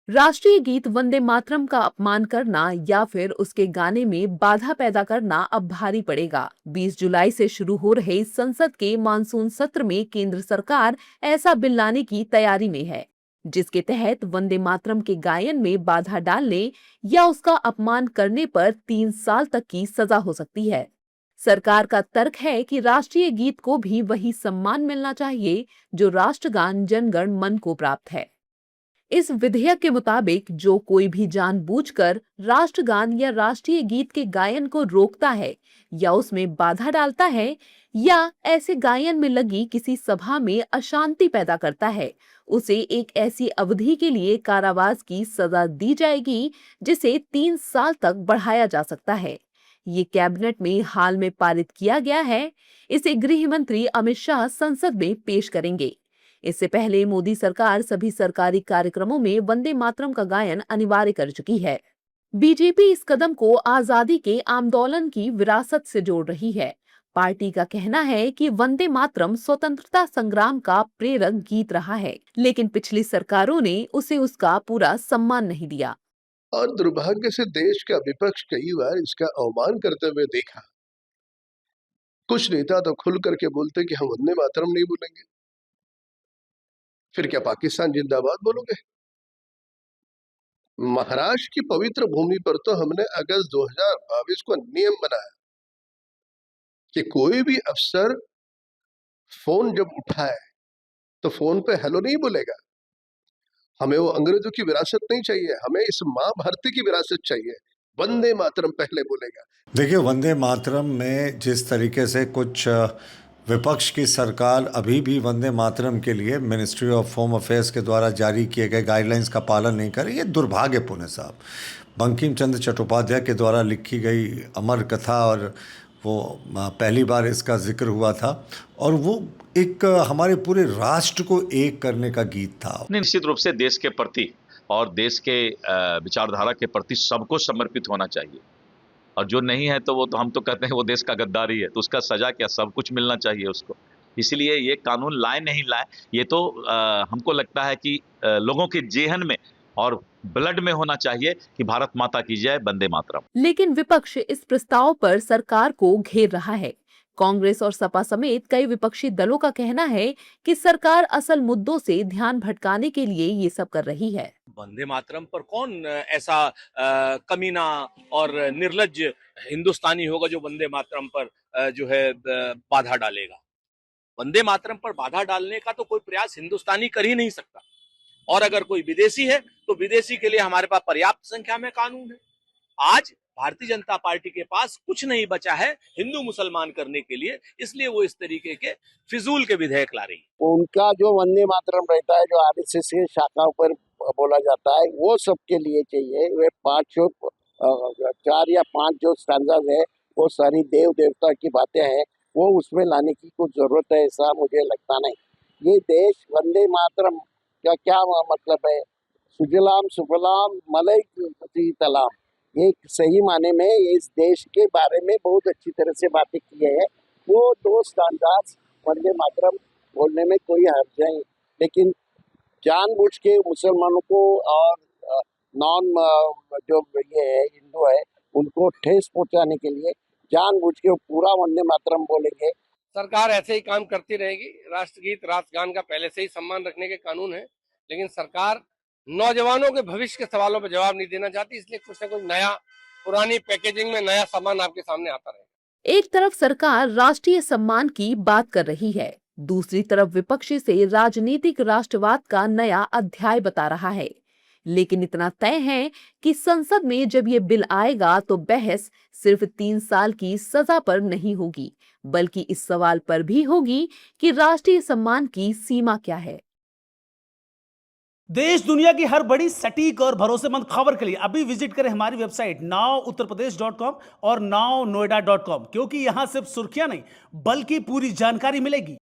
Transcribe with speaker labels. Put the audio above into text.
Speaker 1: राष्ट्रीय गीत वंदे मातरम का अपमान करना या फिर उसके गाने में बाधा पैदा करना अब भारी पड़ेगा। 20 जुलाई से शुरू हो रहे संसद के मानसून सत्र में केंद्र सरकार ऐसा बिल लाने की तैयारी में है, जिसके तहत वंदे मातरम के गायन में बाधा डालने या उसका अपमान करने पर 3 साल तक की सजा हो सकती है। सरकार का तर्क है कि राष्ट्रीय गीत को भी वही सम्मान मिलना चाहिए जो राष्ट्रगान जन गण मन को प्राप्त है। इस विधेयक के मुताबिक जो कोई भी जानबूझकर राष्ट्रगान या राष्ट्रीय गीत के गायन को रोकता है या उसमें बाधा डालता है या ऐसे गायन में लगी किसी सभा में अशांति पैदा करता है, उसे एक ऐसी अवधि के लिए कारावास की सजा दी जाएगी जिसे 3 साल तक बढ़ाया जा सकता है। ये कैबिनेट में हाल में पारित किया गया है। इसे गृह मंत्री अमित शाह संसद में पेश करेंगे। इससे पहले मोदी सरकार सभी सरकारी कार्यक्रमों में वंदे मातरम का गायन अनिवार्य कर चुकी है। बीजेपी इस कदम को आजादी के आंदोलन की विरासत से जोड़ रही है। पार्टी का कहना है कि वंदे मातरम स्वतंत्रता संग्राम का प्रेरक गीत रहा है, लेकिन पिछली सरकारों ने उसे उसका पूरा सम्मान नहीं दिया।
Speaker 2: और दुर्भाग्य से देश का विपक्ष कई बार इसका अवमान करते हुए देखा। कुछ नेता तो खुल करके बोलते कि हम वंदे मातरम नहीं बोलेंगे, फिर क्या पाकिस्तान जिंदाबाद बोलोगे? महाराष्ट्र की पवित्र भूमि पर तो हमने अगस्त 2022 को नियम बनाया कि कोई भी अफसर फोन जब उठाए तो फोन पे हेलो नहीं बोलेगा। हमें वो अंग्रेजों की विरासत नहीं चाहिए, हमें इस माँ भारती की विरासत चाहिए। वंदे मातरम पहले बोलेगा।
Speaker 3: देखिए, वंदे मातरम में जिस तरीके से कुछ विपक्ष की सरकार अभी भी वंदे मातरम के लिए मिनिस्ट्री ऑफ होम अफेयर्स के द्वारा जारी किए गए गाइडलाइंस का पालन नहीं कर रही, ये दुर्भाग्यपूर्ण है साहब। बंकिम चंद्र चट्टोपाध्याय के द्वारा लिखी गई अमर कथा और वो पहली बार इसका जिक्र हुआ था और वो एक हमारे पूरे राष्ट्र को एक करने का गीत था।
Speaker 4: निश्चित रूप से देश के प्रति और देश के विचारधारा के प्रति सबको समर्पित होना चाहिए, और जो नहीं है तो वो तो हम तो कहते हैं वो देश का गद्दारी है, तो उसका सजा क्या, सब कुछ मिलना चाहिए उसको। इसलिए ये कानून लाए नहीं लाए, ये तो हमको लगता है कि लोगों के जेहन में और ब्लड में होना चाहिए कि भारत माता की जय, वंदे मातरम।
Speaker 1: लेकिन विपक्ष इस प्रस्ताव पर सरकार को घेर रहा है। कांग्रेस और सपा समेत कई विपक्षी दलों का कहना है कि सरकार असल मुद्दों से ध्यान भटकाने के लिए ये सब कर रही है।
Speaker 5: वंदे मातरम पर कौन ऐसा कमीना और निर्लज्ज हिंदुस्तानी होगा जो वंदे मातरम पर जो है बाधा डालेगा। वंदे मातरम पर बाधा डालने का तो कोई प्रयास हिंदुस्तानी कर ही नहीं सकता, और अगर कोई विदेशी है तो विदेशी के लिए हमारे पास पर्याप्त संख्या में कानून है। आज भारतीय जनता पार्टी के पास कुछ नहीं बचा है हिंदू मुसलमान करने के लिए, इसलिए वो इस तरीके के फिजूल के विधेयक ला रही है।
Speaker 6: उनका जो वंदे मातरम रहता है, जो आरएसएस के शाखाओं पर बोला जाता है, वो सबके लिए चाहिए। वे 4 या 5 जो स्टैंडर्ड है, वो सारी देव देवता की बातें हैं, वो उसमें लाने की कुछ जरूरत है, ऐसा मुझे लगता नहीं। ये देश वंदे मातरम का क्या मतलब है? सुजलाम सुफलाम मलय तलाम, ये सही माने में इस देश के बारे में बहुत अच्छी तरह से बातें की है। वो 2 स्टैंडर्ड वंदे मातरम बोलने में कोई हर्ज नहीं, लेकिन जानबूझ के मुसलमानों को और नॉन जो ये है हिंदू है उनको ठेस पहुंचाने के लिए जानबूझ के पूरा वंदे मातरम बोलेंगे।
Speaker 7: सरकार ऐसे ही काम करती रहेगी। राष्ट्रगीत राष्ट्रगान का पहले से ही सम्मान रखने के कानून है, लेकिन सरकार नौजवानों के भविष्य के सवालों पर जवाब नहीं देना चाहती, इसलिए कुछ न कुछ नया, पुरानी पैकेजिंग में नया सामान आपके सामने आता रहेगा।
Speaker 1: एक तरफ सरकार राष्ट्रीय सम्मान की बात कर रही है, दूसरी तरफ विपक्ष से राजनीतिक राष्ट्रवाद का नया अध्याय बता रहा है। लेकिन इतना तय है कि संसद में जब ये बिल आएगा तो बहस सिर्फ 3 साल की सजा पर नहीं होगी, बल्कि इस सवाल पर भी होगी कि राष्ट्रीय सम्मान की सीमा क्या है।
Speaker 8: देश दुनिया की हर बड़ी सटीक और भरोसेमंद खबर के लिए अभी विजिट करें हमारी वेबसाइट nowuttarpradesh.com और nownoida.com, क्योंकि यहां सिर्फ सुर्खियां नहीं बल्कि पूरी जानकारी मिलेगी।